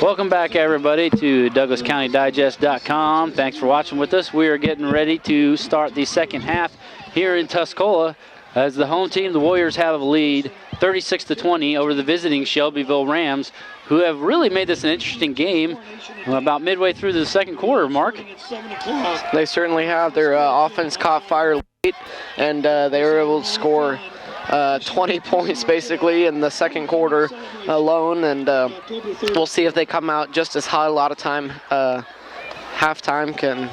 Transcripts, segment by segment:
Welcome back, everybody, to DouglasCountyDigest.com. Thanks for watching with us. We are getting ready to start the second half here in Tuscola. As the home team, the Warriors have a lead, 36-20 over the visiting Shelbyville Rams, who have really made this an interesting game about midway through the second quarter, Mark. They certainly have. Their offense caught fire late, and they were able to score 20 points basically in the second quarter alone, and we'll see if they come out just as hot. A lot of time halftime can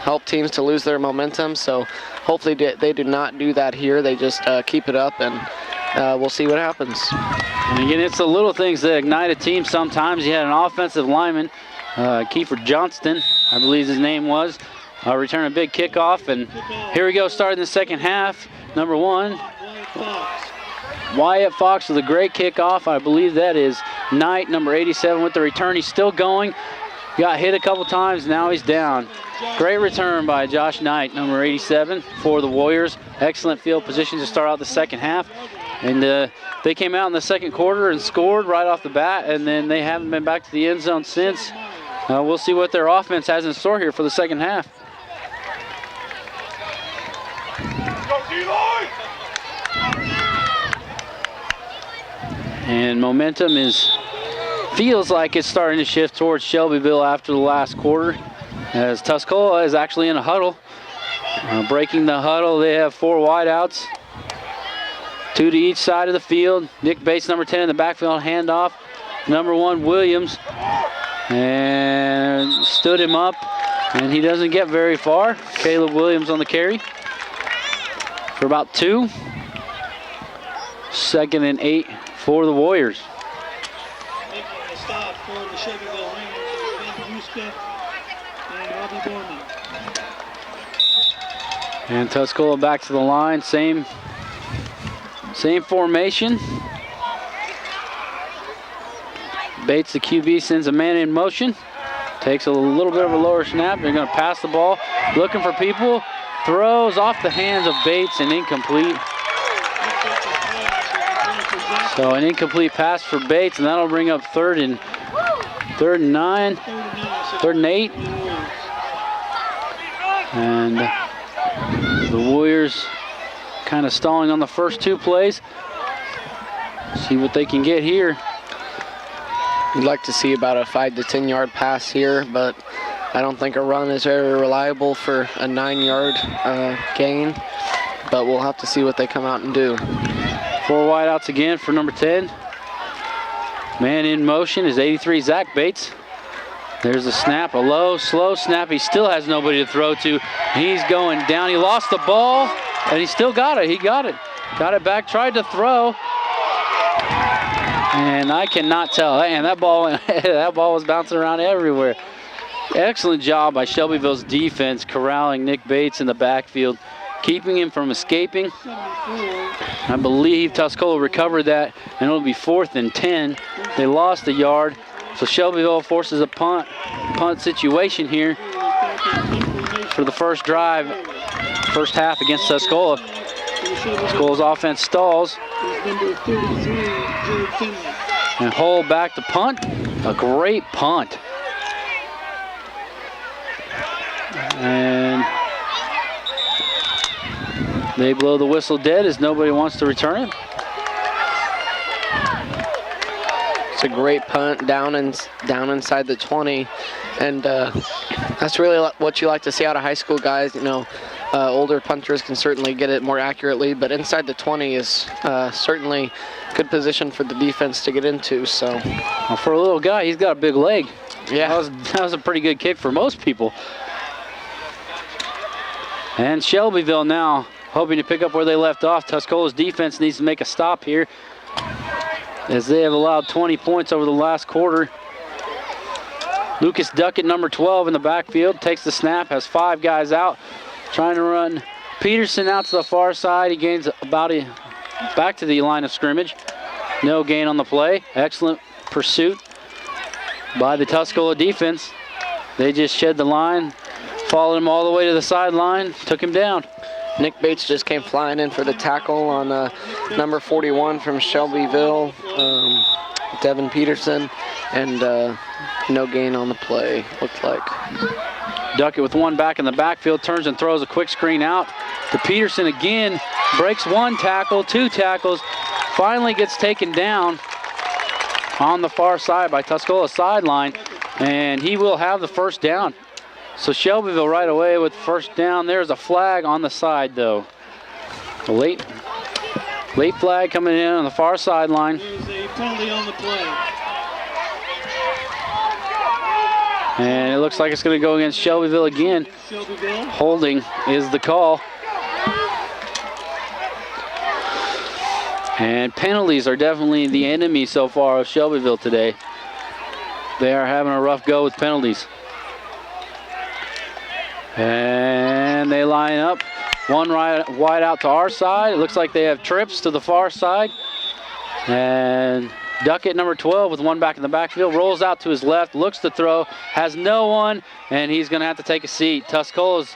help teams to lose their momentum, so hopefully they do not do that here. They just keep it up, and we'll see what happens. And again, it's the little things that ignite a team sometimes. You had an offensive lineman, Kiefer Johnston, I believe his name was, return a big kickoff, and here we go starting the second half. Number one, Wyatt Fox with a great kickoff. I believe that is Knight, number 87, with the return. He's still going. Got hit a couple times. Now he's down. Great return by Josh Knight, number 87, for the Warriors. Excellent field position to start out the second half. And they came out in the second quarter and scored right off the bat, and then they haven't been back to the end zone since. We'll see what their offense has in store here for the second half. And momentum feels like it's starting to shift towards Shelbyville after the last quarter, as Tuscola is actually in a huddle. Breaking the huddle, they have four wideouts, two to each side of the field. Nick Bates, number 10, in the backfield, handoff. Number 1, Williams, and stood him up, and he doesn't get very far. Caleb Williams on the carry for about 2. 2nd and 8 for the Warriors. Making a stop for the Shelbyville Rams, Ben Houston and Robbie Borman. And Tuscola back to the line, same formation. Bates, the QB, sends a man in motion. Takes a little bit of a lower snap. They're going to pass the ball, looking for people. Throws off the hands of Bates and incomplete. So an incomplete pass for Bates, and that'll bring up third and 9, 3rd and 8. And the Warriors kind of stalling on the first 2 plays. See what they can get here. You'd like to see about a 5 to 10 yard pass here, but I don't think a run is very reliable for a 9-yard gain. But we'll have to see what they come out and do. 4 wideouts again for number 10. Man in motion is 83, Zach Bates. There's a snap, a low, slow snap. He still has nobody to throw to. He's going down. He lost the ball, and he still got it. He got it. Got it back, tried to throw. And I cannot tell. And that ball was bouncing around everywhere. Excellent job by Shelbyville's defense corralling Nick Bates in the backfield, keeping him from escaping. I believe Tuscola recovered that, and it'll be 4th and 10. They lost a yard, so Shelbyville forces a punt situation here for the first drive, first half against Tuscola. Tuscola's offense stalls. And hold back the punt. A great punt. And they blow the whistle dead as nobody wants to return it. It's a great punt down inside the 20, and that's really what you like to see out of high school guys. You know, older punters can certainly get it more accurately, but inside the 20 is certainly good position for the defense to get into. So, well, for a little guy, he's got a big leg. Yeah, that was a pretty good kick for most people. And Shelbyville now hoping to pick up where they left off. Tuscola's defense needs to make a stop here, as they have allowed 20 points over the last quarter. Lucas Duckett, number 12, in the backfield, takes the snap, has 5 guys out, trying to run Peterson out to the far side. He gains back to the line of scrimmage. No gain on the play. Excellent pursuit by the Tuscola defense. They just shed the line, followed him all the way to the sideline, took him down. Nick Bates just came flying in for the tackle on number 41 from Shelbyville. Devin Peterson, and no gain on the play, looked like. Duckett with one back in the backfield, turns and throws a quick screen out to Peterson again, breaks one tackle, two tackles, finally gets taken down on the far side by Tuscola sideline, and he will have the first down. So Shelbyville right away with first down. There's a flag on the side though. A late flag coming in on the far sideline. There's a penalty on the play. And it looks like it's going to go against Shelbyville again. Shelbyville. Holding is the call. And penalties are definitely the enemy so far of Shelbyville today. They are having a rough go with penalties. And they line up. One wide out to our side. It looks like they have trips to the far side. And Duckett, number 12, with one back in the backfield, rolls out to his left, looks to throw, has no one, and he's going to have to take a seat. Tuscola's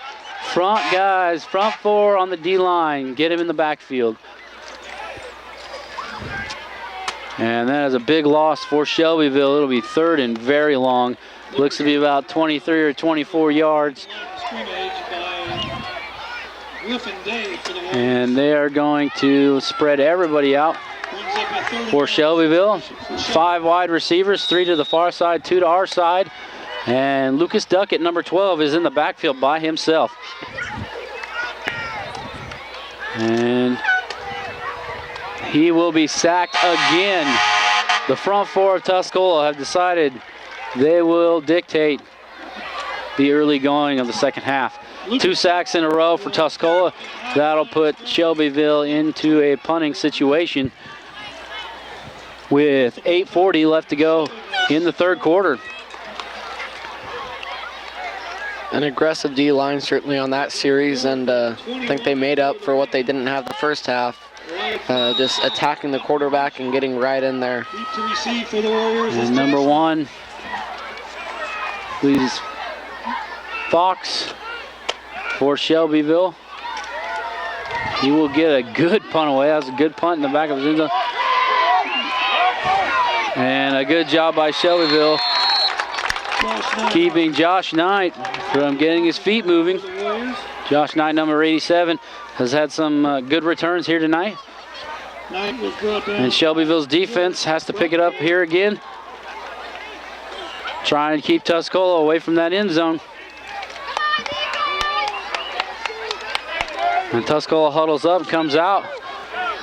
front guys, front four on the D-line, get him in the backfield. And that is a big loss for Shelbyville. It'll be third and very long. Looks to be about 23 or 24 yards. And they are going to spread everybody out for Shelbyville. 5 wide receivers, 3 to the far side, 2 to our side. And Lucas Duckett, number 12, is in the backfield by himself. And he will be sacked again. The front four of Tuscola have decided they will dictate the early going of the second half. 2 sacks in a row for Tuscola. That'll put Shelbyville into a punting situation with 8:40 left to go in the third quarter. An aggressive D-line certainly on that series, and I think they made up for what they didn't have the first half. Just attacking the quarterback and getting right in there. And number 1, please, Fox for Shelbyville. He will get a good punt away. That was a good punt in the back of his end zone. And a good job by Shelbyville keeping Josh Knight from getting his feet moving. Josh Knight, number 87, has had some good returns here tonight. And Shelbyville's defense has to pick it up here again. Trying to keep Tuscola away from that end zone. And Tuscola huddles up, comes out.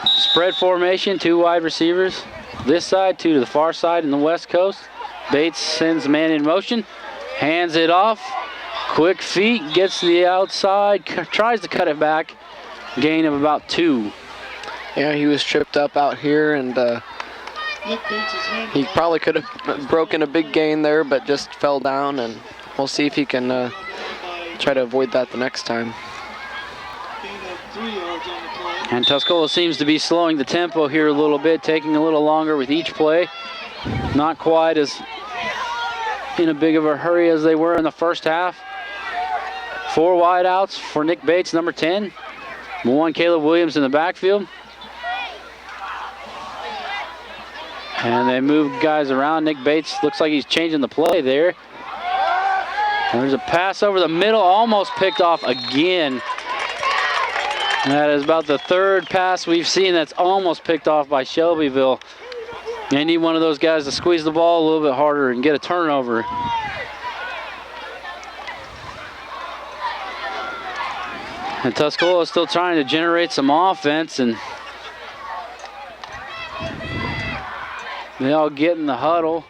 Spread formation, 2 wide receivers. This side, 2 to the far side in the west coast. Bates sends a man in motion, hands it off. Quick feet, gets to the outside, tries to cut it back. Gain of about 2. Yeah, he was tripped up out here, and he probably could have broken a big gain there, but just fell down, and we'll see if he can try to avoid that the next time. And Tuscola seems to be slowing the tempo here a little bit, taking a little longer with each play. Not quite as in a big of a hurry as they were in the first half. 4 wide outs for Nick Bates, number 10. 1 Caleb Williams in the backfield. And they move guys around. Nick Bates looks like he's changing the play there. And there's a pass over the middle, almost picked off again. That is about the 3rd pass we've seen that's almost picked off by Shelbyville. They need one of those guys to squeeze the ball a little bit harder and get a turnover. And Tuscola is still trying to generate some offense, and they all get in the huddle.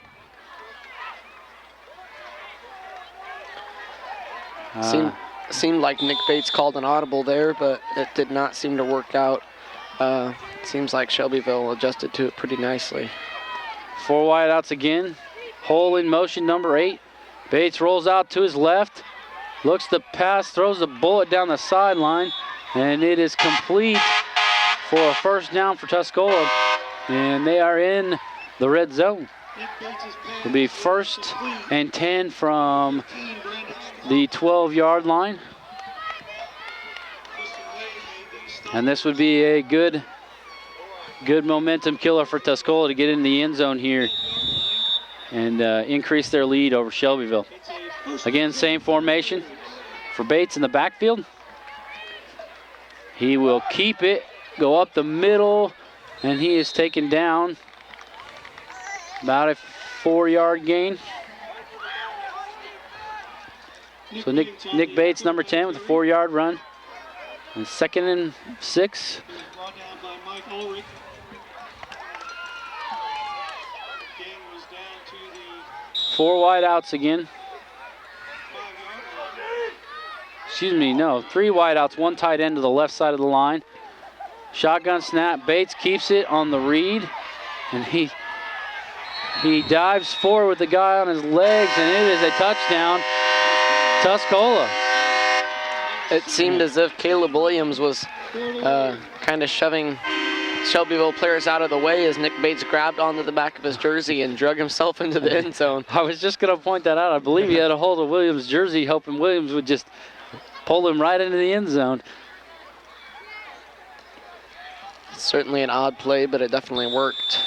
Seemed like Nick Bates called an audible there, but it did not seem to work out. Seems like Shelbyville adjusted to it pretty nicely. 4 wide outs again. Hole in motion, number 8. Bates rolls out to his left. Looks to pass, throws a bullet down the sideline, and it is complete for a first down for Tuscola. And they are in the red zone. It'll be 1st and 10 from the 12-yard line. And this would be a good Good momentum killer for Tuscola to get in the end zone here and increase their lead over Shelbyville. Again, same formation for Bates in the backfield. He will keep it, go up the middle, and he is taken down. About a 4-yard gain. So Nick Bates, number 10, with a 4-yard run. And 2nd and 6. Brought down by Mike Ulrich. Game was down to the 4 wideouts again. 5-yard line. Excuse me, no. 3 wideouts, 1 tight end to the left side of the line. Shotgun snap. Bates keeps it on the read. And he dives forward with the guy on his legs, and it is a touchdown. Tuscola. It seemed as if Caleb Williams was kind of shoving Shelbyville players out of the way as Nick Bates grabbed onto the back of his jersey and drug himself into the end zone. I was just going to point that out. I believe he had a hold of Williams' jersey, hoping Williams would just pull him right into the end zone. Certainly an odd play, but it definitely worked.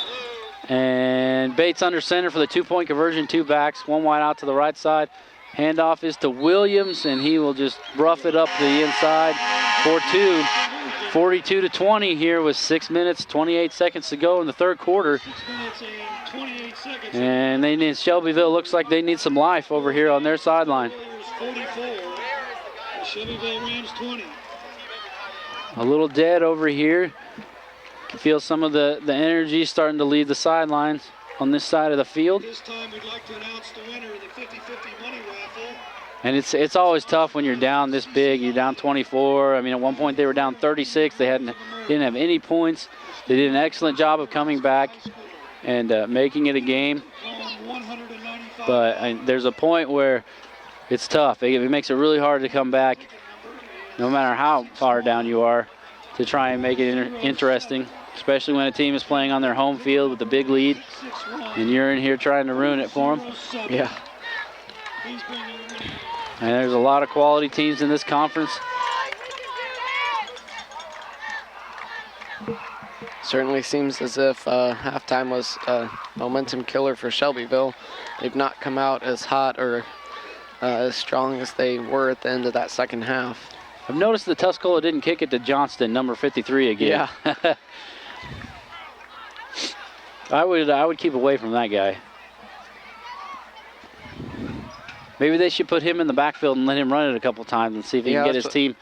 And Bates under center for the 2-point conversion, 2 backs, 1 wide out to the right side. Handoff is to Williams, and he will just rough it up the inside for 2. 42-20 here with 6 minutes, 28 seconds to go in the 3rd quarter. 6 minutes and 28 seconds. And Shelbyville looks like they need some life over here on their sideline. 44. The Shelbyville Rams 20. A little dead over here. Can feel some of the energy starting to leave the sidelines on this side of the field. This time we'd like to announce the winner of the 50-50 money raffle. And it's always tough when you're down this big. You're down 24. I mean, at one point they were down 36. They didn't have any points. They did an excellent job of coming back and making it a game. But there's a point where it's tough. It makes it really hard to come back, no matter how far down you are, to try and make it interesting, especially when a team is playing on their home field with a big lead, and you're in here trying to ruin it for them. Yeah. And there's a lot of quality teams in this conference. Certainly seems as if halftime was a momentum killer for Shelbyville. They've not come out as hot or as strong as they were at the end of that second half. I've noticed that Tuscola didn't kick it to Johnston, number 53 again. Yeah. I would keep away from that guy. Maybe they should put him in the backfield and let him run it a couple times and see if he can get his team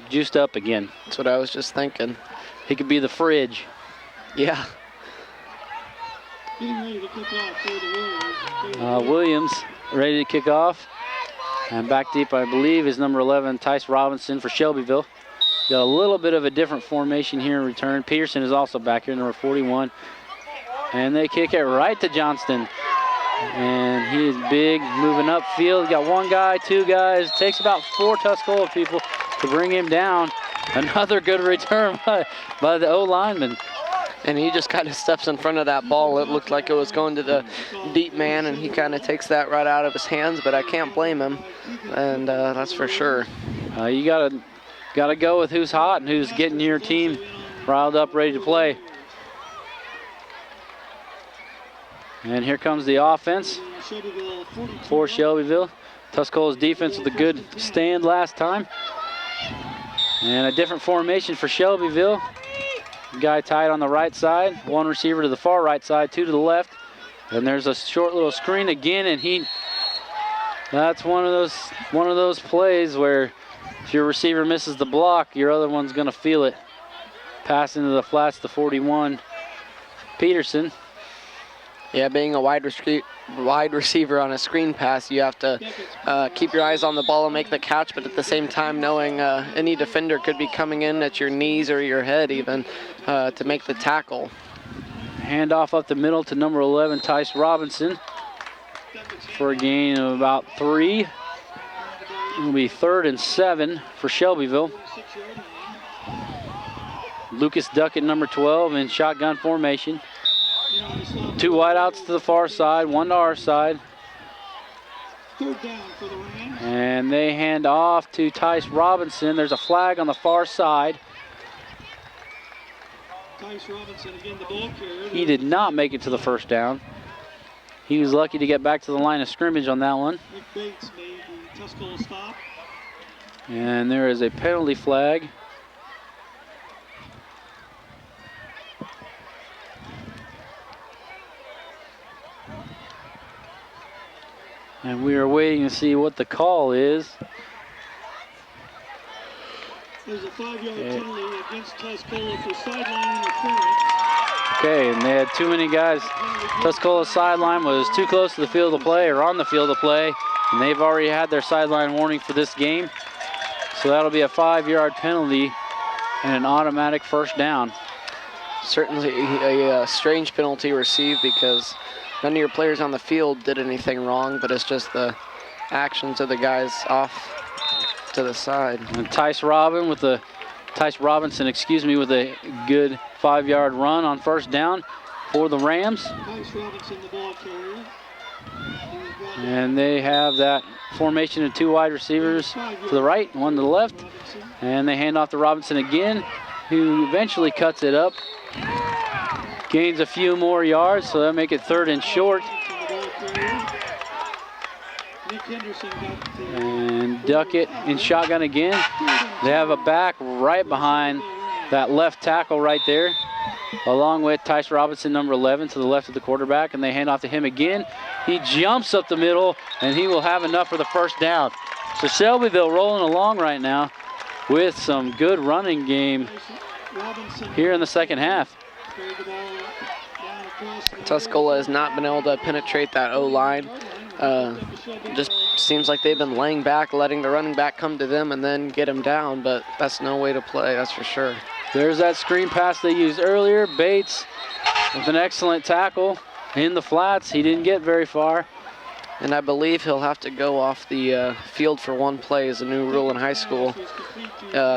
juiced up again. That's what I was just thinking. He could be the fridge. Yeah. Getting ready to kick off for the Warriors. Williams ready to kick off. And back deep, I believe, is number 11, Tice Robinson for Shelbyville. Got a little bit of a different formation here in return. Peterson is also back here, number 41. And they kick it right to Johnston. And he is big, moving upfield. Got 1 guy, 2 guys. It takes about 4 Tuscola people to bring him down. Another good return by the O-lineman. And he just kind of steps in front of that ball. It looked like it was going to the deep man, and he kind of takes that right out of his hands, but I can't blame him, and that's for sure. You gotta go with who's hot and who's getting your team riled up, ready to play. And here comes the offense for Shelbyville. Tuscola's defense with a good stand last time. And a different formation for Shelbyville. Guy tied on the right side, 1 receiver to the far right side, 2 to the left. And there's a short little screen again, and that's one of those plays where if your receiver misses the block, your other one's gonna feel it. Pass into the flats to 41, Peterson. Yeah, being a wide receiver on a screen pass, you have to keep your eyes on the ball and make the catch, but at the same time knowing any defender could be coming in at your knees or your head even to make the tackle. Handoff up the middle to number 11, Tice Robinson, for a gain of about 3. It'll be 3rd and 7 for Shelbyville. Lucas Duckett, number 12, in shotgun formation. 2 wideouts to the far side, 1 to our side. 3rd down for the Rams. And they hand off to Tice Robinson. There's a flag on the far side Tice Robinson again, the ball carrier. He did not make it to the first down. He was lucky to get back to the line of scrimmage on that one. Nick Bates made the Tuscola stop. And there is a penalty flag. And we are waiting to see what the call is. There's a 5-yard penalty against Tuscola for sideline interference. Okay, and they had too many guys. Tuscola's sideline was too close to the field of play or on the field of play, and they've already had their sideline warning for this game. So that'll be a 5-yard penalty and an automatic first down. Certainly a strange penalty received because none of your players on the field did anything wrong, but it's just the actions of the guys off to the side. And Tice Robinson with a good 5-yard run on first down for the Rams. Tice Robinson, the ball carrier. And they have that formation of 2 wide receivers to the right, 1 to the left. And they hand off to Robinson again, who eventually cuts it up. Gains a few more yards, so that'll make it 3rd and short. And Duckett in shotgun again. They have a back right behind that left tackle right there, along with Tice Robinson, number 11, to the left of the quarterback, and they hand off to him again. He jumps up the middle, and he will have enough for the first down. So Shelbyville rolling along right now with some good running game here in the second half. Tuscola has not been able to penetrate that O-line. Just seems like they've been laying back, letting the running back come to them and then get him down, but that's no way to play, that's for sure. There's that screen pass they used earlier. Bates with an excellent tackle in the flats. He didn't get very far. And I believe he'll have to go off the field for 1 play as a new rule in high school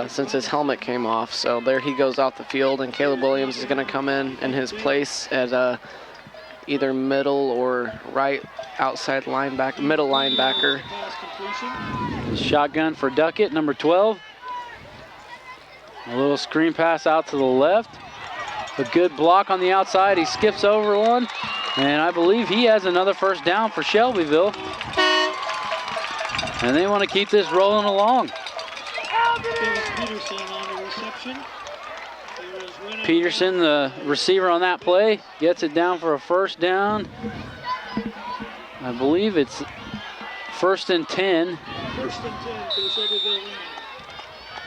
since his helmet came off. So there he goes off the field, and Caleb Williams is going to come in his place at either middle or right outside linebacker, middle linebacker. Shotgun for Duckett, number 12. A little screen pass out to the left. A good block on the outside. He skips over one. And I believe he has another first down for Shelbyville. And they want to keep this rolling along. Peterson, the receiver on that play, gets it down for a first down. I believe it's 1st and 10.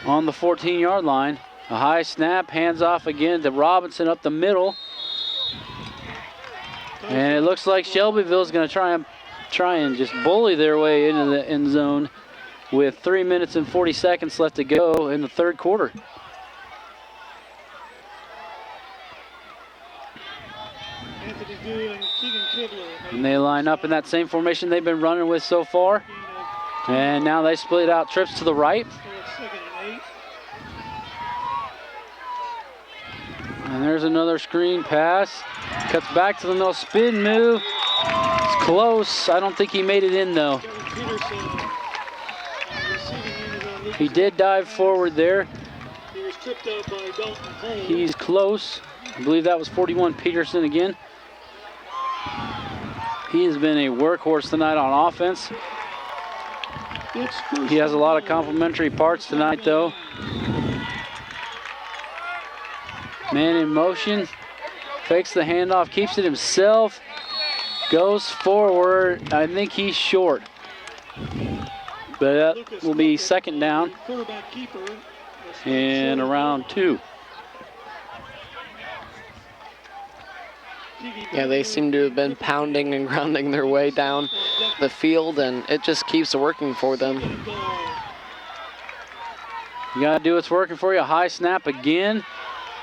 On the 14-yard line. A high snap, hands off again to Robinson up the middle. And it looks like Shelbyville is going to try and just bully their way into the end zone with 3 minutes and 40 seconds left to go in the 3rd quarter. And they line up in that same formation they've been running with so far. And now they split out trips to the right. And there's another screen pass. Cuts back to the middle, spin move. It's close. I don't think he made it in though. He did dive forward there. He's close. I believe that was 41 Peterson again. He has been a workhorse tonight on offense. He has a lot of complimentary parts tonight though. Man in motion, fakes the handoff, keeps it himself, goes forward. I think he's short, but that will be 2nd down and around 2. Yeah, they seem to have been pounding and grounding their way down the field, and it just keeps working for them. You gotta do what's working for you. A high snap again.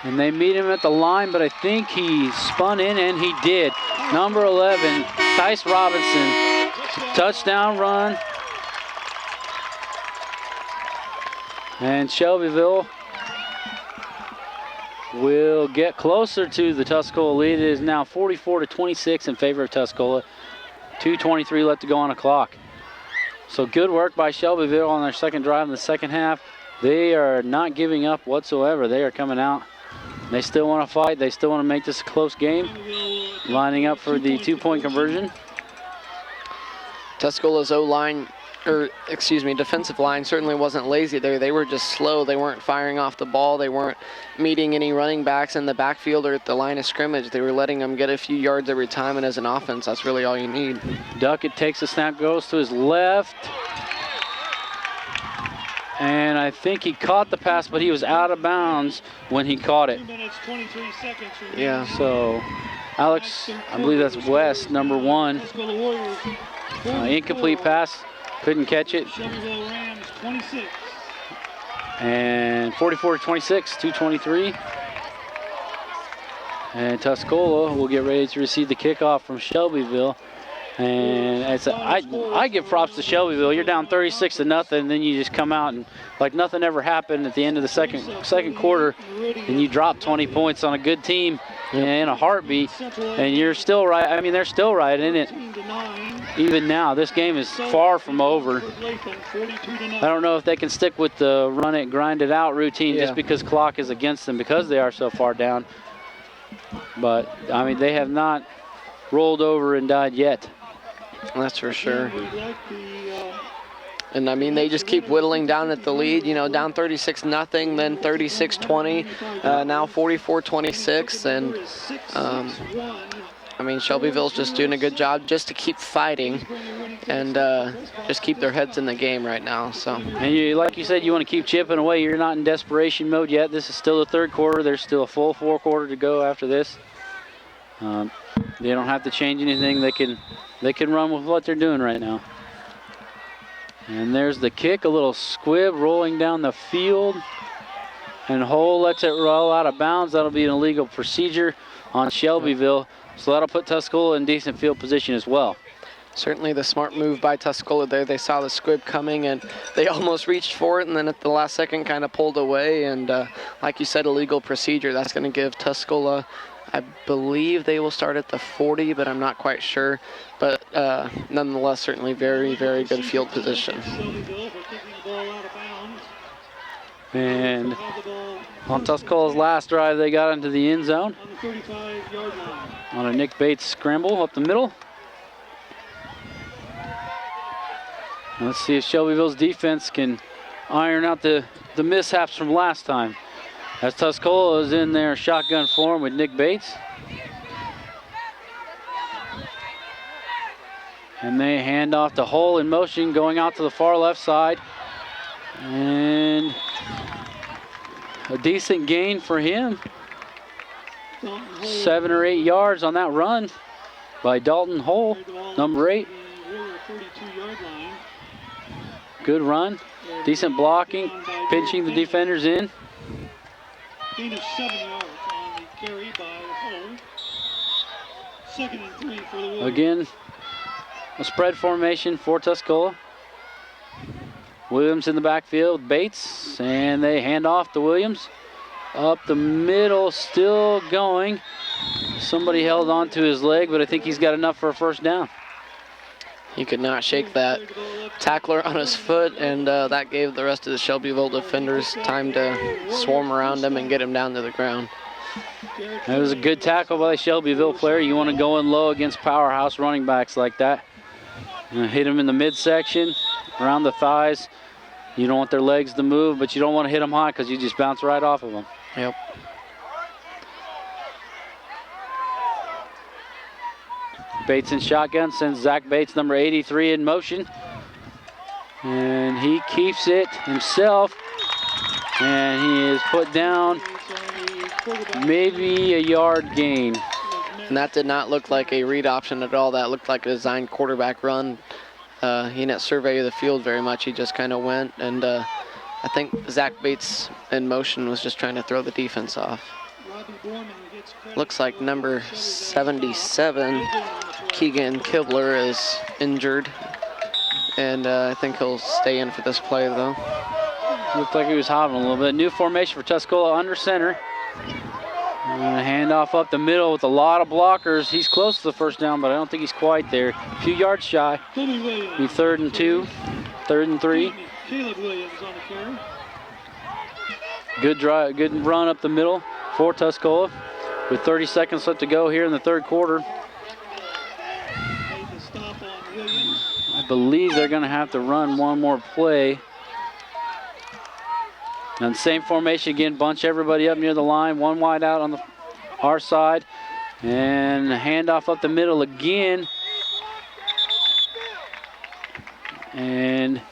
And they meet him at the line, but I think he spun in, and he did. Number 11, Tice Robinson, touchdown run. And Shelbyville will get closer to the Tuscola lead. It is now 44-26 in favor of Tuscola. 2:23 left to go on the clock. So good work by Shelbyville on their second drive in the second half. They are not giving up whatsoever. They are coming out They still want to fight. They still want to make this a close game. Lining up for the 2-point conversion. Tuscola's O-line, or excuse me, defensive line certainly wasn't lazy there. They were just slow. They weren't firing off the ball. They weren't meeting any running backs in the backfield or at the line of scrimmage. They were letting them get a few yards every time, and as an offense, that's really all you need. Duckett takes the snap, goes to his left. And I think he caught the pass, but he was out of bounds when he caught it. 2 minutes, 23 seconds. Yeah. So Alex, I believe that's West, number 1. Tuscola Warriors, Incomplete pass, couldn't catch it. Shelbyville Rams 26. And 44-26, 2:23. And Tuscola will get ready to receive the kickoff from Shelbyville. And I give props to Shelbyville. You're down 36-0, and then you just come out and like nothing ever happened at the end of the second quarter, and you drop 20 points on a good team in a heartbeat, and you're still right. I mean, they're still right in it. Even now, this game is far from over. I don't know if they can stick with the run it, grind it out routine just because clock is against them because they are so far down. But I mean, they have not rolled over and died yet. That's for sure. And I mean, they just keep whittling down at the lead, you know, down 36-0, then 36-20, now 44-26. And I mean, Shelbyville's just doing a good job just to keep fighting and just keep their heads in the game right now. So. And you, like you said, you want to keep chipping away. You're not in desperation mode yet. This is still the third quarter. There's still a full 4 quarter to go after this. They don't have to change anything. They can run with what they're doing right now. And there's the kick, a little squib rolling down the field. And Hull lets it roll out of bounds. That'll be an illegal procedure on Shelbyville. So that'll put Tuscola in decent field position as well. Certainly the smart move by Tuscola there. They saw the squib coming and they almost reached for it, and then at the last second kind of pulled away. And like you said, illegal procedure. That's going to give Tuscola, I believe they will start at the 40, but I'm not quite sure. But nonetheless, certainly very, very good field position. And on Tuscola's last drive, they got into the end zone on a Nick Bates scramble up the middle. Let's see if Shelbyville's defense can iron out the mishaps from last time. As Tuscola is in their shotgun form with Nick Bates. And they hand off to Hull in motion, going out to the far left side. And a decent gain for him. 7 or 8 yards on that run by Dalton Hull, number 8. Good run, decent blocking, pinching the defenders in. Gain of 7 yards on the carry by Hull. 2nd and 3 for the Warriors. Again, a spread formation for Tuscola. Williams in the backfield, Bates, and they hand off to Williams. Up the middle, still going. Somebody held onto his leg, but I think he's got enough for a first down. He could not shake that tackler on his foot, and that gave the rest of the Shelbyville defenders time to swarm around him and get him down to the ground. That was a good tackle by the Shelbyville player. You want to go in low against powerhouse running backs like that. Hit him in the midsection, around the thighs. You don't want their legs to move, but you don't want to hit them high because you just bounce right off of them. Yep. Bates in shotgun, sends Zach Bates, number 83, in motion. And he keeps it himself. And he is put down, maybe a yard gain. And that did not look like a read option at all. That looked like a designed quarterback run. He didn't survey the field very much. He just kind of went. And I think Zach Bates in motion was just trying to throw the defense off. Looks like number 77, Keegan Kibler, is injured. And I think he'll stay in for this play, though. Looked like he was hobbling a little bit. New formation for Tuscola under center. Handoff up the middle with a lot of blockers. He's close to the first down, but I don't think he's quite there. A few yards shy. Be 3rd and 2, 3rd and 3. Caleb Williams on the carry. Good drive, good run up the middle. for Tuscola with 30 seconds left to go here in the third quarter. Made the stop on Williams. I believe they're going to have to run one more play. And same formation again, bunch everybody up near the line, one wide out on our side. And a handoff up the middle again. And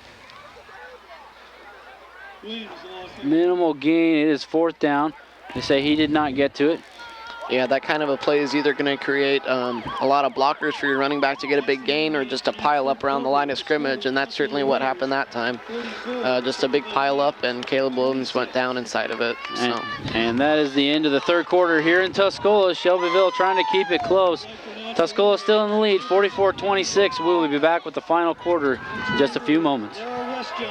Williams lost it. minimal gain. It is fourth down. They say he did not get to it. Yeah, that kind of a play is either going to create a lot of blockers for your running back to get a big gain or just to pile up around the line of scrimmage, and that's certainly what happened that time. Just a big pile up, and Caleb Williams went down inside of it. So. And that is the end of the third quarter here in Tuscola. Shelbyville trying to keep it close. Tuscola still in the lead, 44-26. We will be back with the final quarter in just a few moments. Darrell Westjohn.